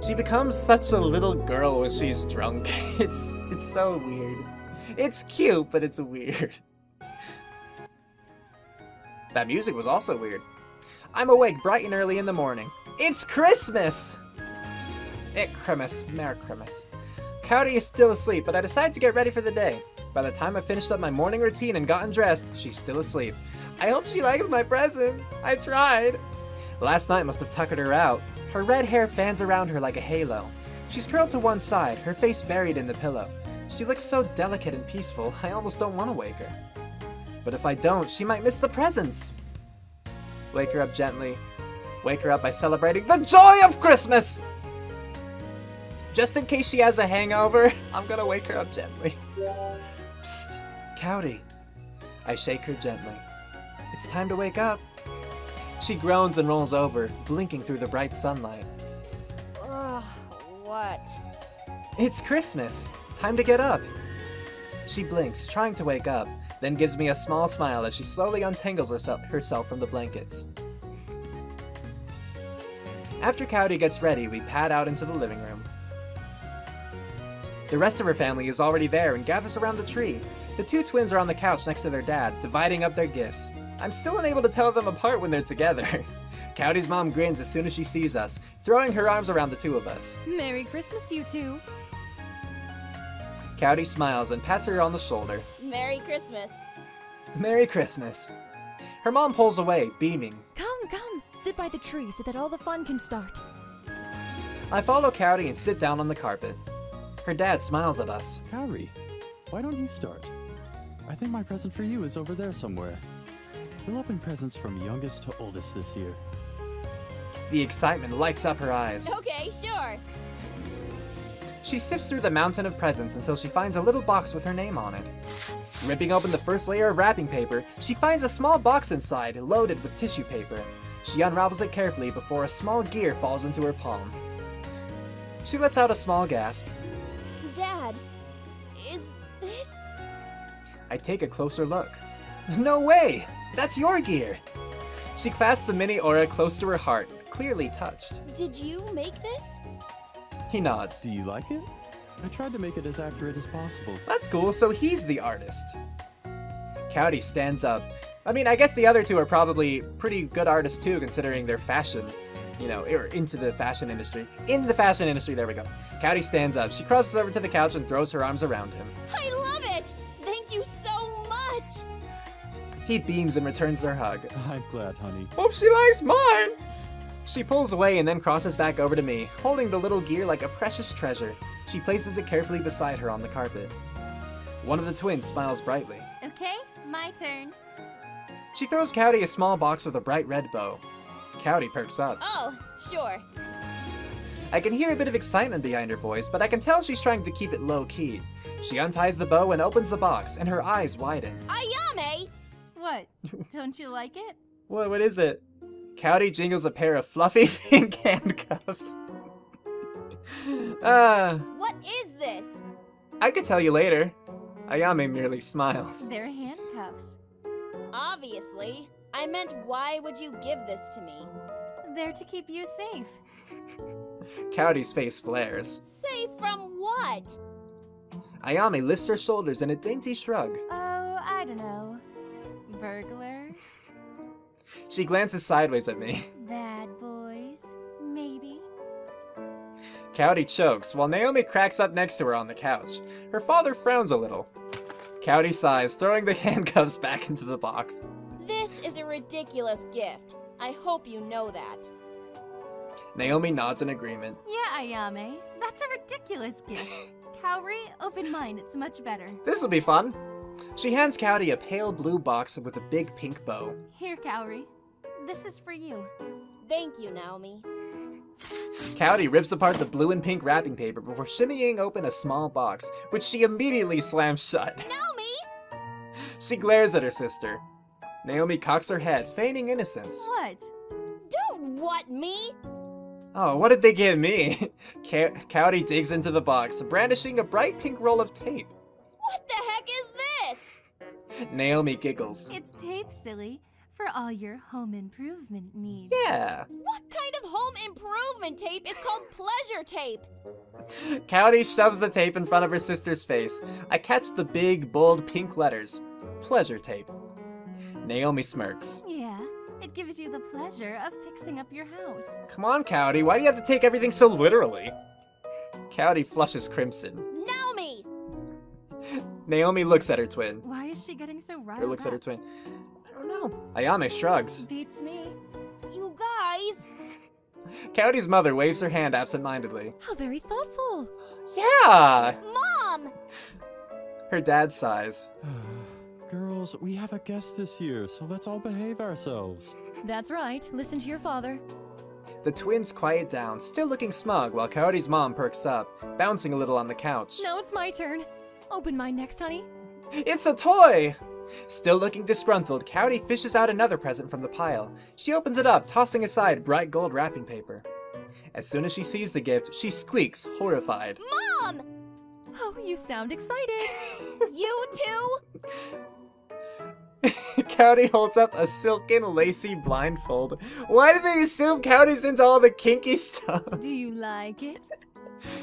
She becomes such a little girl when she's drunk. It's so weird. It's cute, but it's weird. That music was also weird. I'm awake bright and early in the morning. It's Christmas! Merry Christmas. Kaori is still asleep, but I decide to get ready for the day. By the time I finished up my morning routine and gotten dressed, she's still asleep. I hope she likes my present. I tried. Last night must have tuckered her out. Her red hair fans around her like a halo. She's curled to one side, her face buried in the pillow. She looks so delicate and peaceful, I almost don't want to wake her. But if I don't, she might miss the presents. Wake her up gently. Wake her up by celebrating the joy of Christmas! Just in case she has a hangover, I'm gonna wake her up gently. Psst, Kaori. I shake her gently. It's time to wake up. She groans and rolls over, blinking through the bright sunlight. Ugh, what? It's Christmas. Time to get up. She blinks, trying to wake up, then gives me a small smile as she slowly untangles herself from the blankets. After Kaori gets ready, we pad out into the living room. The rest of her family is already there and gathers around the tree. The two twins are on the couch next to their dad, dividing up their gifts. I'm still unable to tell them apart when they're together. Kaori's mom grins as soon as she sees us, throwing her arms around the two of us. Merry Christmas, you two. Kaori smiles and pats her on the shoulder. Merry Christmas. Merry Christmas. Her mom pulls away, beaming. Come, sit by the tree so that all the fun can start. I follow Kaori and sit down on the carpet. Her dad smiles at us. Kaori, why don't you start? I think my present for you is over there somewhere. We'll open presents from youngest to oldest this year. The excitement lights up her eyes. Okay, sure. She sifts through the mountain of presents until she finds a little box with her name on it. Ripping open the first layer of wrapping paper, she finds a small box inside, loaded with tissue paper. She unravels it carefully before a small gear falls into her palm. She lets out a small gasp. Dad, is this? I take a closer look. No way! That's your gear! She clasps the mini aura close to her heart, clearly touched. Did you make this? He nods. Do you like it? I tried to make it as accurate as possible. That's cool, so he's the artist. Kaori stands up. I mean, I guess the other two are probably pretty good artists too, considering their fashion. You know, or into the fashion industry. In the fashion industry, there we go. Kaori stands up. She crosses over to the couch and throws her arms around him. I love it! Thank you so much! He beams and returns her hug. I'm glad, honey. Hope she likes mine! She pulls away and then crosses back over to me, holding the little gear like a precious treasure. She places it carefully beside her on the carpet. One of the twins smiles brightly. Okay, my turn. She throws Kaori a small box with a bright red bow. Kaori perks up. Oh, sure. I can hear a bit of excitement behind her voice, but I can tell she's trying to keep it low-key. She unties the bow and opens the box, and her eyes widen. Ayame! What? Don't you like it? What is it? Kaori jingles a pair of fluffy pink handcuffs. What is this? I could tell you later. Ayame merely smiles. They're handcuffs. Obviously. I meant, why would you give this to me? They're to keep you safe. Kaori's face flares. Safe from what? Ayame lifts her shoulders in a dainty shrug. Oh, I don't know. Burglars? She glances sideways at me. Bad boys? Maybe. Kaori chokes, while Naomi cracks up next to her on the couch. Her father frowns a little. Kaori sighs, throwing the handcuffs back into the box. This is a ridiculous gift. I hope you know that. Naomi nods in agreement. Yeah, Ayame. That's a ridiculous gift. Kaori, open mine. It's much better. This'll be fun. She hands Kaori a pale blue box with a big pink bow. Here, Kaori. This is for you. Thank you, Naomi. Kaori rips apart the blue and pink wrapping paper before shimmying open a small box, which she immediately slams shut. Naomi! She glares at her sister. Naomi cocks her head, feigning innocence. What? Don't what me? Oh, what did they give me? Kaori digs into the box, brandishing a bright pink roll of tape. What the heck is this? Naomi giggles. It's tape, silly. For all your home improvement needs. Yeah. What kind of home improvement tape is called pleasure tape? Kaori shoves the tape in front of her sister's face. I catch the big, bold pink letters. Pleasure tape. Naomi smirks. Yeah, it gives you the pleasure of fixing up your house. Come on, Kaori, why do you have to take everything so literally? Kaori flushes crimson. Naomi! Naomi looks at her twin. Why is she getting so riled Or looks at her up? twin. I don't know. Ayame shrugs. Beats me. You guys! Kaori's mother waves her hand absentmindedly. How very thoughtful. Yeah! Mom! Her dad sighs. Girls, we have a guest this year, so let's all behave ourselves. That's right. Listen to your father. The twins quiet down, still looking smug, while Kaori's mom perks up, bouncing a little on the couch. Now it's my turn. Open mine next, honey. It's a toy! Still looking disgruntled, Kaori fishes out another present from the pile. She opens it up, tossing aside bright gold wrapping paper. As soon as she sees the gift, she squeaks, horrified. Mom! Oh, you sound excited. You too? Kaori holds up a silken, lacy blindfold. Why do they assume Kaori's into all the kinky stuff? Do you like it?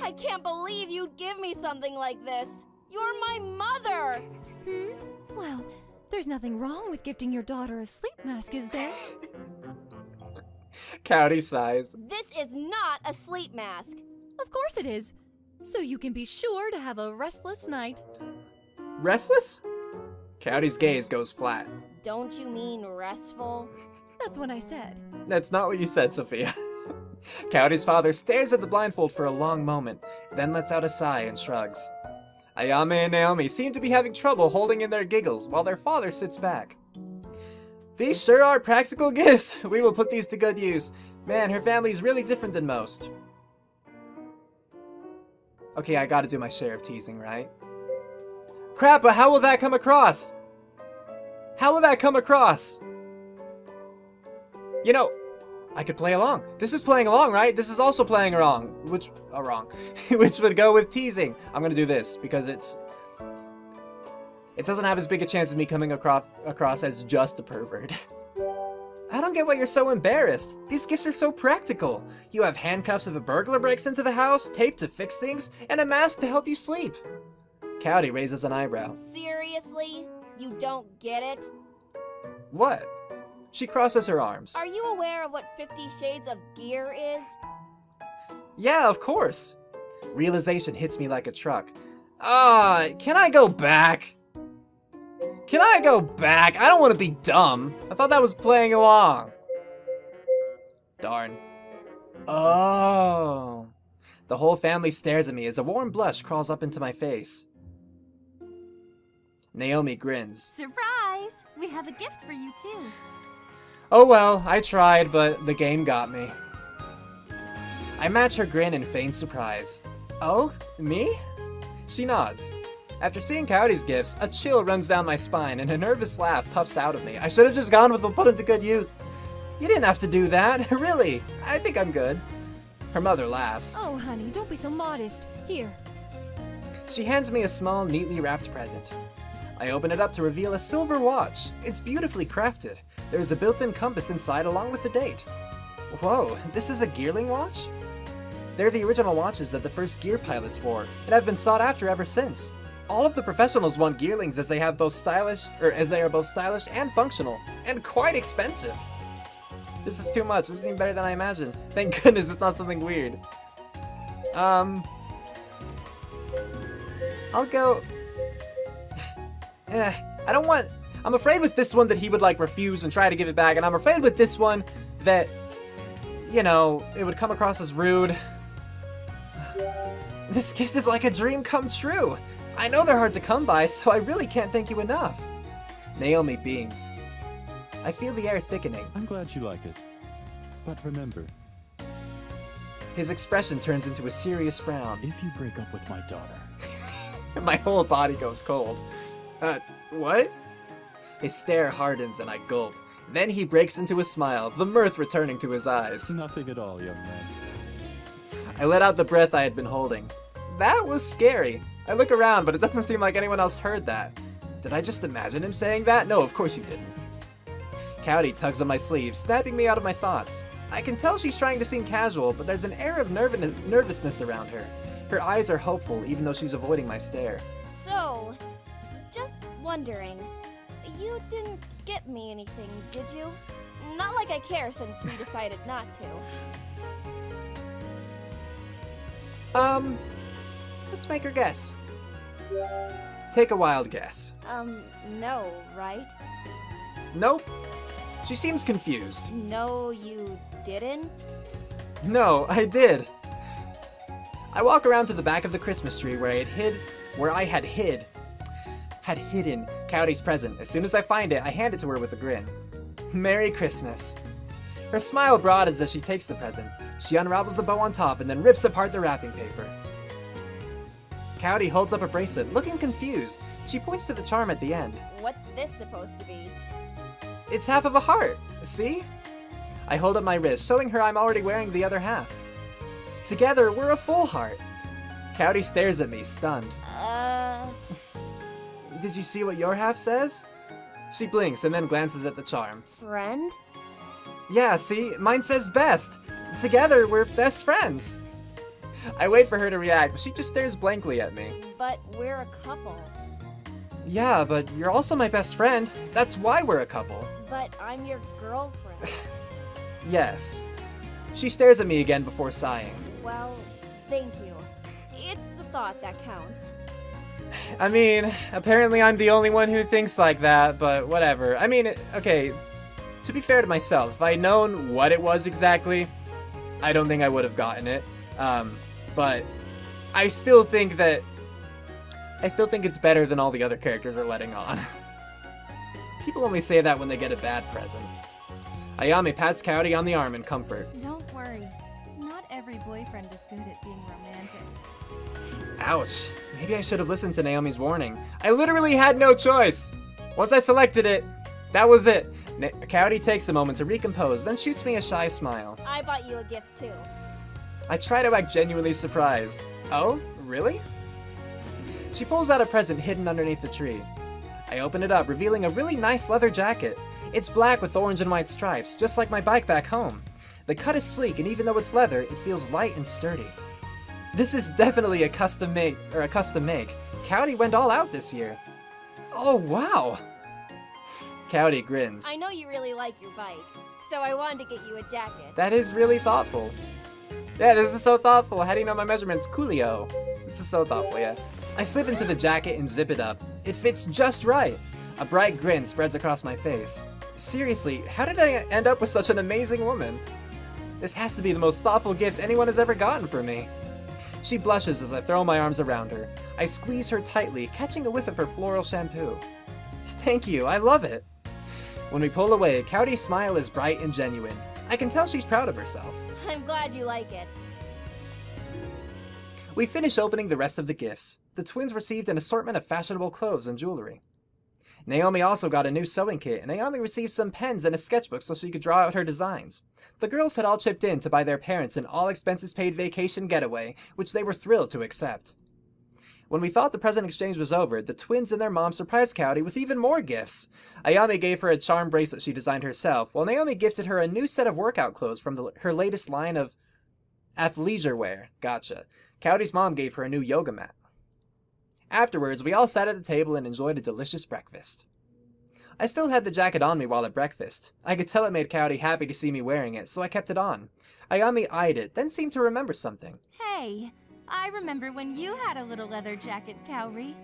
I can't believe you'd give me something like this. You're my mother! Well, there's nothing wrong with gifting your daughter a sleep mask, is there? Kaori sighs. This is not a sleep mask. Of course it is. So you can be sure to have a restless night. Restless? Kaori's gaze goes flat. Don't you mean restful? That's what I said. That's not what you said, Sophia. Kaori's father stares at the blindfold for a long moment, then lets out a sigh and shrugs. Ayame and Naomi seem to be having trouble holding in their giggles while their father sits back. These sure are practical gifts. We will put these to good use. Man, her family's really different than most. Okay, I gotta do my share of teasing, right? Crap, but how will that come across? How will that come across? You know, I could play along. This is playing along, right? This is also playing wrong. Which would go with teasing. I'm gonna do this because it doesn't have as big a chance of me coming across as just a pervert. I don't get why you're so embarrassed. These gifts are so practical. You have handcuffs if a burglar breaks into the house, tape to fix things, and a mask to help you sleep. Kaori raises an eyebrow. Seriously? You don't get it? What? She crosses her arms. Are you aware of what 50 Shades of Gear is? Yeah, of course. Realization hits me like a truck. Can I go back? Can I go back? I don't want to be dumb. I thought that was playing along. Darn. Oh. The whole family stares at me as a warm blush crawls up into my face. Naomi grins. Surprise! We have a gift for you too. Oh well, I tried, but the game got me. I match her grin and feign surprise. Oh, me? She nods. After seeing Kaori's gifts, a chill runs down my spine and a nervous laugh puffs out of me. I should have just gone with the put them to good use. You didn't have to do that, really. I think I'm good. Her mother laughs. Oh, honey, don't be so modest. Here. She hands me a small, neatly wrapped present. I open it up to reveal a silver watch. It's beautifully crafted. There's a built-in compass inside along with the date. Whoa, this is a Gearling watch? They're the original watches that the first Gear pilots wore, and have been sought after ever since. All of the professionals want Gearlings as they are both stylish and functional, and quite expensive. This is too much. This is even better than I imagined. Thank goodness it's not something weird. I'll go... I don't want... I'm afraid with this one that he would, like, refuse and try to give it back, and I'm afraid with this one that, you know, it would come across as rude. This gift is like a dream come true. I know they're hard to come by, so I really can't thank you enough. Naomi beams. I feel the air thickening. I'm glad you like it. But remember, His expression turns into a serious frown. if you break up with my daughter, My whole body goes cold. What? His stare hardens and I gulp. Then he breaks into a smile, the mirth returning to his eyes. nothing at all, young man. I let out the breath I had been holding. That was scary. I look around, but it doesn't seem like anyone else heard that. Did I just imagine him saying that? No, of course you didn't. Kaori tugs on my sleeve, snapping me out of my thoughts. I can tell she's trying to seem casual, but there's an air of nervousness around her. Her eyes are hopeful, even though she's avoiding my stare. So, just wondering, you didn't get me anything, did you? Not like I care since we decided not to. Let's make her guess. Take a wild guess. No, right? Nope. She seems confused. No, you didn't? No, I did. I walk around to the back of the Christmas tree where I had hidden Kaori's present. As soon as I find it, I hand it to her with a grin. Merry Christmas. Her smile broadens as she takes the present. She unravels the bow on top and then rips apart the wrapping paper. Kaori holds up a bracelet, looking confused. She points to the charm at the end. What's this supposed to be? It's half of a heart, see? I hold up my wrist, showing her I'm already wearing the other half. Together, we're a full heart. Kaori stares at me, stunned. Did you see what your half says? She blinks and then glances at the charm. Friend? Yeah, see? Mine says best. Together, we're best friends. I wait for her to react, but she just stares blankly at me. But we're a couple. Yeah, but you're also my best friend. That's why we're a couple. But I'm your girlfriend. Yes. She stares at me again before sighing. Well, thank you. It's the thought that counts. I mean, apparently I'm the only one who thinks like that, but whatever. I mean, okay, to be fair to myself, if I'd known what it was exactly, I don't think I would have gotten it. But I still think it's better than all the other characters are letting on. People only say that when they get a bad present. Ayame pats Kaori on the arm in comfort. Don't worry. Not every boyfriend is good at being romantic. Ouch. Maybe I should have listened to Naomi's warning. I literally had no choice. Once I selected it, that was it. Kaori takes a moment to recompose, then shoots me a shy smile. I bought you a gift too. I try to act genuinely surprised. Oh, really? She pulls out a present hidden underneath the tree. I open it up, revealing a really nice leather jacket. It's black with orange and white stripes, just like my bike back home. The cut is sleek, and even though it's leather, it feels light and sturdy. This is definitely a custom make. Kaori went all out this year. Oh, wow! Kaori grins. I know you really like your bike, so I wanted to get you a jacket. That is really thoughtful. Yeah, this is so thoughtful. How do you know my measurements? Coolio. This is so thoughtful, yeah. I slip into the jacket and zip it up. It fits just right. A bright grin spreads across my face. Seriously, how did I end up with such an amazing woman? This has to be the most thoughtful gift anyone has ever gotten for me. She blushes as I throw my arms around her. I squeeze her tightly, catching a whiff of her floral shampoo. Thank you, I love it. When we pull away, Kaori's smile is bright and genuine. I can tell she's proud of herself. I'm glad you like it. We finish opening the rest of the gifts. The twins received an assortment of fashionable clothes and jewelry. Naomi also got a new sewing kit, and Naomi received some pens and a sketchbook so she could draw out her designs. The girls had all chipped in to buy their parents an all-expenses-paid vacation getaway, which they were thrilled to accept. When we thought the present exchange was over, the twins and their mom surprised Kaori with even more gifts. Ayame gave her a charm bracelet she designed herself, while Naomi gifted her a new set of workout clothes from her latest line of athleisure wear. Gotcha. Kaori's mom gave her a new yoga mat. Afterwards, we all sat at the table and enjoyed a delicious breakfast. I still had the jacket on me while at breakfast. I could tell it made Kaori happy to see me wearing it, so I kept it on. Ayame eyed it, then seemed to remember something. Hey, I remember when you had a little leather jacket, Kaori.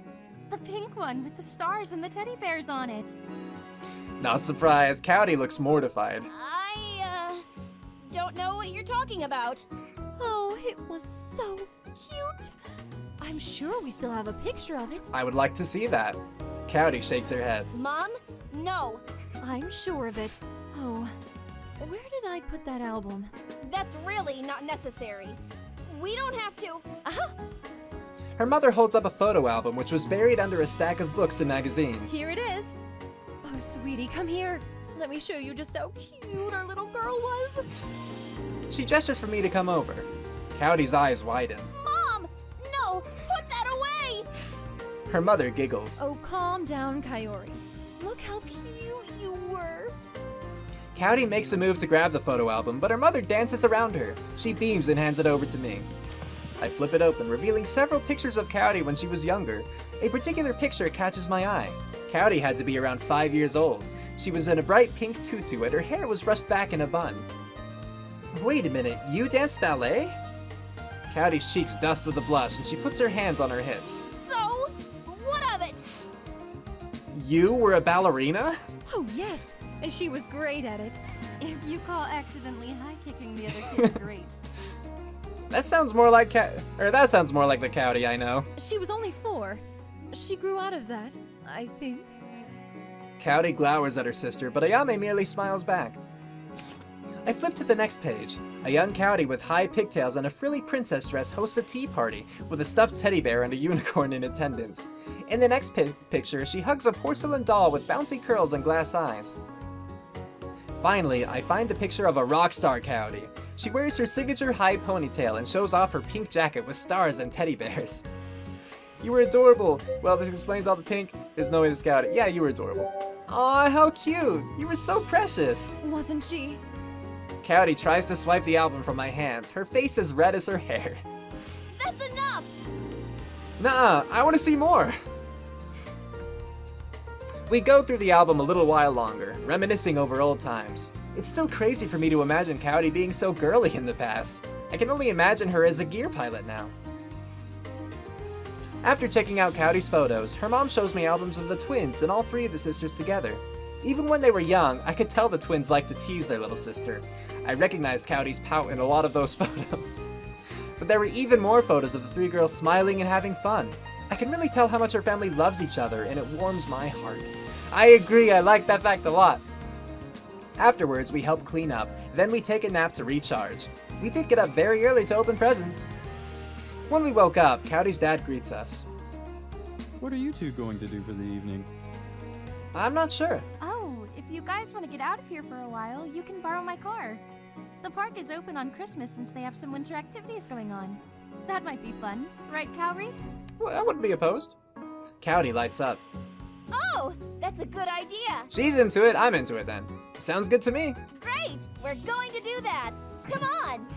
The pink one with the stars and the teddy bears on it. Not surprised, Kaori looks mortified. I, don't know what you're talking about. Oh, it was so cute. I'm sure we still have a picture of it. I would like to see that. Kaori shakes her head. Mom? No. I'm sure of it. Oh, where did I put that album? That's really not necessary. We don't have to. Her mother holds up a photo album which was buried under a stack of books and magazines. Here it is. Oh, sweetie, come here. Let me show you just how cute our little girl was. She gestures for me to come over. Kaori's eyes widen. Mom! No! Put that away! Her mother giggles. Oh, calm down, Kaori. Look how cute you were. Kaori makes a move to grab the photo album, but her mother dances around her. She beams and hands it over to me. I flip it open, revealing several pictures of Kaori when she was younger. A particular picture catches my eye. Kaori had to be around 5 years old. She was in a bright pink tutu and her hair was brushed back in a bun. Wait a minute, you danced ballet? Kaori's cheeks dust with a blush and she puts her hands on her hips. So, what of it? You were a ballerina? Oh, yes. And she was great at it. If you call accidentally high-kicking the other kids great. That sounds more like that sounds more like the Kaori I know. She was only 4. She grew out of that, I think. Kaori glowers at her sister, but Ayame merely smiles back. I flip to the next page. A young Kaori with high pigtails and a frilly princess dress hosts a tea party with a stuffed teddy bear and a unicorn in attendance. In the next picture, she hugs a porcelain doll with bouncy curls and glass eyes. Finally, I find the picture of a rock star Kaori. She wears her signature high ponytail and shows off her pink jacket with stars and teddy bears. You were adorable. Well, this explains all the pink. There's no way to scout it. Yeah, you were adorable. Aw, how cute. You were so precious. Wasn't she? Kaori tries to swipe the album from my hands. Her face is red as her hair. That's enough! Nuh-uh, I want to see more. We go through the album a little while longer, reminiscing over old times. It's still crazy for me to imagine Kaori being so girly in the past. I can only imagine her as a gear pilot now. After checking out Kaori's photos, her mom shows me albums of the twins and all 3 of the sisters together. Even when they were young, I could tell the twins liked to tease their little sister. I recognized Kaori's pout in a lot of those photos. But there were even more photos of the 3 girls smiling and having fun. I can really tell how much her family loves each other, and it warms my heart. I agree, I like that fact a lot. Afterwards, we help clean up, then we take a nap to recharge. We did get up very early to open presents. When we woke up, Kaori's dad greets us. What are you two going to do for the evening? I'm not sure. Oh, if you guys want to get out of here for a while, you can borrow my car. The park is open on Christmas since they have some winter activities going on. That might be fun, right, Kaori? Well, I wouldn't be opposed. Kaori lights up. Oh, that's a good idea. She's into it, I'm into it then. Sounds good to me. Great, we're going to do that. Come on.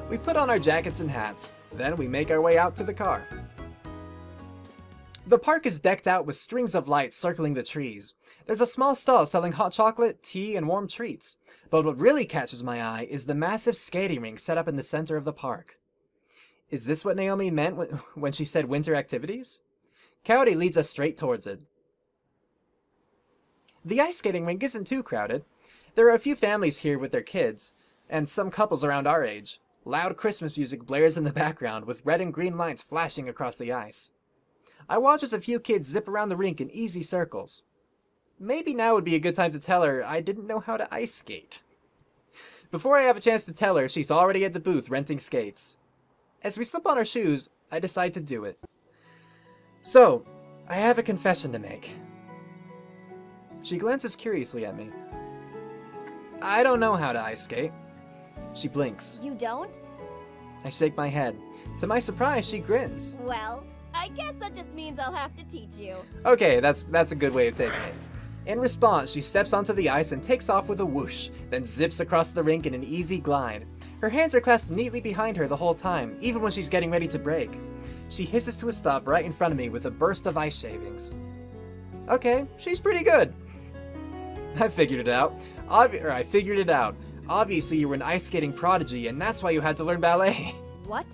We put on our jackets and hats, then we make our way out to the car. The park is decked out with strings of lights circling the trees. There's a small stall selling hot chocolate, tea, and warm treats. But what really catches my eye is the massive skating rink set up in the center of the park. Is this what Naomi meant when she said winter activities? Kaori leads us straight towards it. The ice skating rink isn't too crowded. There are a few families here with their kids, and some couples around our age. Loud Christmas music blares in the background with red and green lights flashing across the ice. I watch as a few kids zip around the rink in easy circles. Maybe now would be a good time to tell her I didn't know how to ice skate. Before I have a chance to tell her, she's already at the booth renting skates. As we slip on our shoes, I decide to do it. So, I have a confession to make. She glances curiously at me. I don't know how to ice skate. She blinks. You don't? I shake my head. To my surprise, she grins. Well, I guess that just means I'll have to teach you. Okay, that's a good way of taking it. In response, she steps onto the ice and takes off with a whoosh, then zips across the rink in an easy glide. Her hands are clasped neatly behind her the whole time, even when she's getting ready to brake. She hisses to a stop right in front of me with a burst of ice shavings. Okay, she's pretty good. I figured it out. Obviously, you were an ice skating prodigy, and that's why you had to learn ballet. What?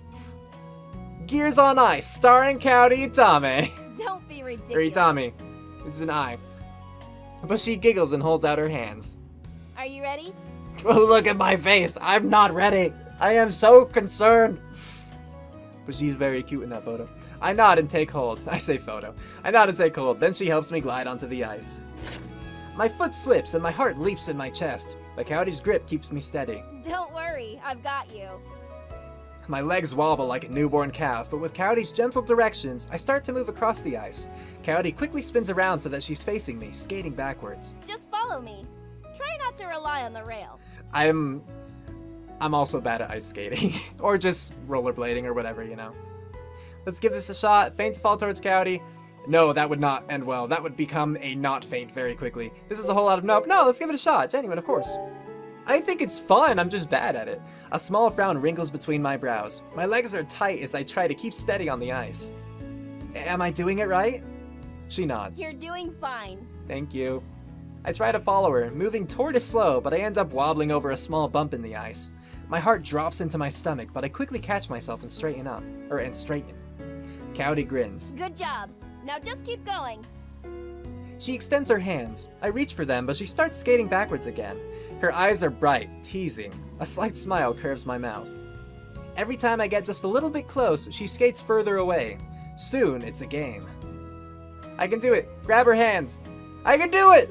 Gears on Ice, starring Kaori Itame. Don't be Or ridiculous. Itami. It's an I. But she giggles and holds out her hands. Are you ready? Look at my face. I'm not ready. I am so concerned. But she's very cute in that photo. I nod and take hold. I say photo. I nod and take hold. Then she helps me glide onto the ice. My foot slips and my heart leaps in my chest. But Kaori's grip keeps me steady. Don't worry, I've got you. My legs wobble like a newborn calf, but with Kaori's gentle directions, I start to move across the ice. Kaori quickly spins around so that she's facing me, skating backwards. Just follow me. Try not to rely on the rail. I'm also bad at ice skating. Or just rollerblading or whatever, you know. Let's give this a shot. Feint to fall towards Kaori. No, that would not end well. That would become a not faint very quickly. This is a whole lot of nope. No, let's give it a shot. Genuine, of course. I think it's fun. I'm just bad at it. A small frown wrinkles between my brows. My legs are tight as I try to keep steady on the ice. Am I doing it right? She nods. You're doing fine. Thank you. I try to follow her, moving toward a slow, but I end up wobbling over a small bump in the ice. My heart drops into my stomach, but I quickly catch myself and straighten. Kaori grins. Good job. Now just keep going. She extends her hands. I reach for them, but she starts skating backwards again. Her eyes are bright, teasing. A slight smile curves my mouth. Every time I get just a little bit close, she skates further away. Soon, it's a game. I can do it. Grab her hands. I can do it!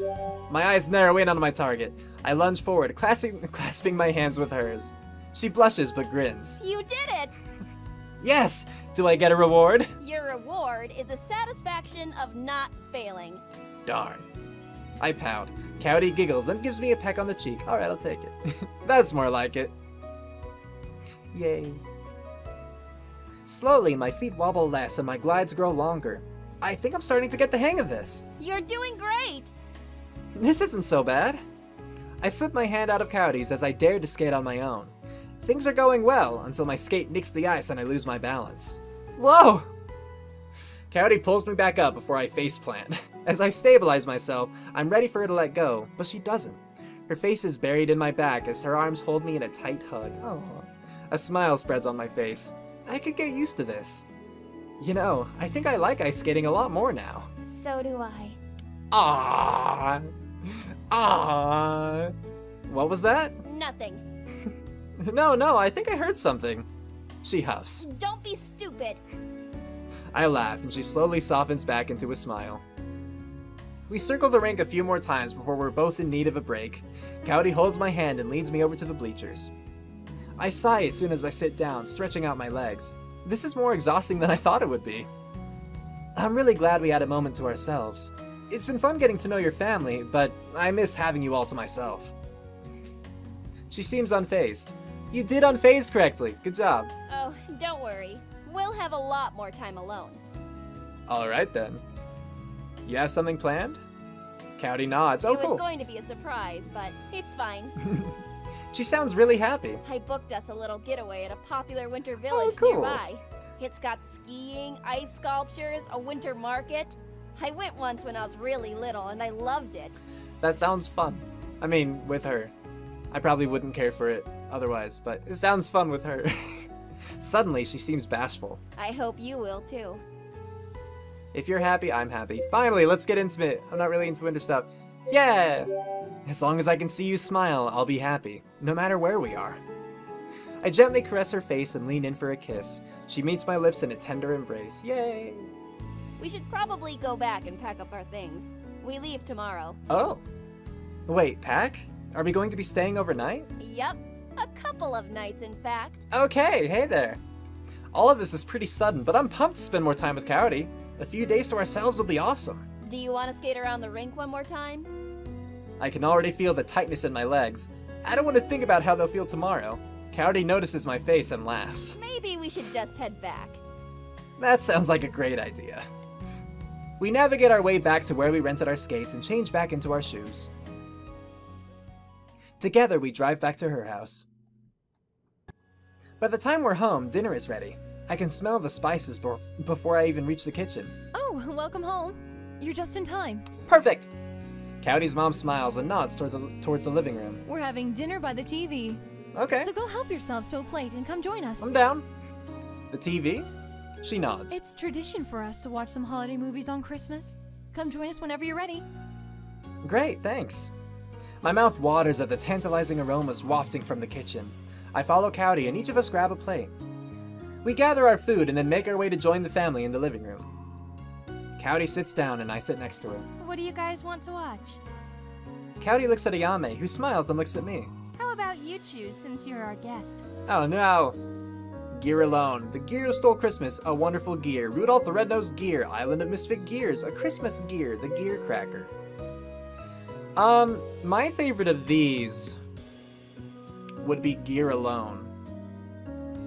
My eyes narrow in on my target. I lunge forward, clasping my hands with hers. She blushes but grins. You did it! Yes! Do I get a reward? Your reward is the satisfaction of not failing. Darn. I pout. Kaori giggles, then gives me a peck on the cheek. Alright, I'll take it. That's more like it. Yay. Slowly, my feet wobble less and my glides grow longer. I think I'm starting to get the hang of this. You're doing great! This isn't so bad. I slip my hand out of Kaori's as I dare to skate on my own. Things are going well until my skate nicks the ice and I lose my balance. Whoa! Kaori pulls me back up before I faceplant. As I stabilize myself, I'm ready for her to let go, but she doesn't. Her face is buried in my back as her arms hold me in a tight hug. Aww. A smile spreads on my face. I could get used to this. You know, I think I like ice skating a lot more now. So do I. Ah! Ah! What was that? Nothing. No, I think I heard something. She huffs. Don't be stupid. I laugh, and she slowly softens back into a smile. We circle the rink a few more times before we're both in need of a break. Kaori holds my hand and leads me over to the bleachers. I sigh as soon as I sit down, stretching out my legs. This is more exhausting than I thought it would be. I'm really glad we had a moment to ourselves. It's been fun getting to know your family, but I miss having you all to myself. She seems unfazed. You did unfazed correctly. Good job. Oh, don't worry. We'll have a lot more time alone. Alright then. You have something planned? Kaori nods. Oh, It was cool. going to be a surprise, but it's fine. She sounds really happy. I booked us a little getaway at a popular winter village cool. nearby. It's got skiing, ice sculptures, a winter market. I went once when I was really little and I loved it. That sounds fun. I mean, with her. I probably wouldn't care for it otherwise, but it sounds fun with her. Suddenly, she seems bashful. I hope you will too. If you're happy, I'm happy. Finally, let's get intimate. I'm not really into winter stuff. Yeah! As long as I can see you smile, I'll be happy, no matter where we are. I gently caress her face and lean in for a kiss. She meets my lips in a tender embrace. Yay! We should probably go back and pack up our things. We leave tomorrow. Oh. Wait, pack? Are we going to be staying overnight? Yup. A couple of nights, in fact. Okay, hey there. All of this is pretty sudden, but I'm pumped to spend more time with Kaori. A few days to ourselves will be awesome. Do you want to skate around the rink one more time? I can already feel the tightness in my legs. I don't want to think about how they'll feel tomorrow. Kaori notices my face and laughs. Maybe we should just head back. That sounds like a great idea. We navigate our way back to where we rented our skates and change back into our shoes. Together, we drive back to her house. By the time we're home, dinner is ready. I can smell the spices before I even reach the kitchen. Oh, welcome home. You're just in time. Perfect! Kaori's mom smiles and nods towards the living room. We're having dinner by the TV. Okay, So go help yourselves to a plate and come join us. I'm down. The TV? She nods. It's tradition for us to watch some holiday movies on Christmas. Come join us whenever you're ready. Great, thanks. My mouth waters at the tantalizing aromas wafting from the kitchen. I follow Kaori and each of us grab a plate. We gather our food and then make our way to join the family in the living room. Kaori sits down and I sit next to her. What do you guys want to watch? Kaori looks at Ayame, who smiles and looks at me. How about you choose since you're our guest? Oh no! Gear alone. The gear who stole Christmas, a wonderful gear. Rudolph the Red-Nosed Gear, Island of Misfit Gears, a Christmas gear, the Gear Cracker. My favorite of these would be Gear Alone.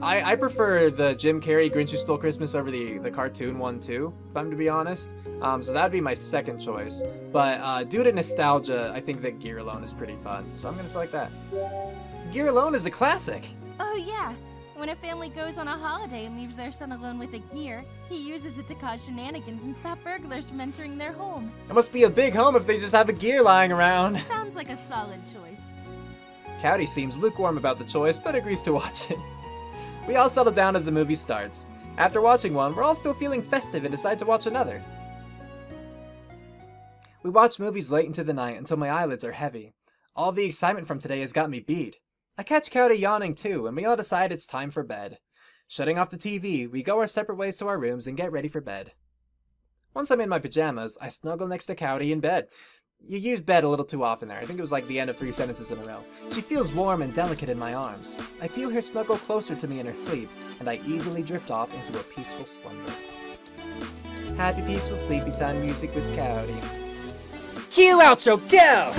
I prefer the Jim Carrey Grinch Who Stole Christmas over the cartoon one too, if I'm to be honest. So that'd be my second choice. But due to nostalgia, I think that Gear Alone is pretty fun. So I'm gonna select that. Gear Alone is a classic. Oh yeah. When a family goes on a holiday and leaves their son alone with a gear, he uses it to cause shenanigans and stop burglars from entering their home. It must be a big home if they just have a gear lying around. Sounds like a solid choice. Kaori seems lukewarm about the choice, but agrees to watch it. We all settle down as the movie starts. After watching one, we're all still feeling festive and decide to watch another. We watch movies late into the night until my eyelids are heavy. All the excitement from today has got me beat. I catch Kaori yawning too, and we all decide it's time for bed. Shutting off the TV, we go our separate ways to our rooms and get ready for bed. Once I'm in my pajamas, I snuggle next to Kaori in bed. You used bed a little too often there. I think it was like the end of 3 sentences in a row. She feels warm and delicate in my arms. I feel her snuggle closer to me in her sleep, and I easily drift off into a peaceful slumber. Happy peaceful sleepy time music with Kaori. Cue outro, go!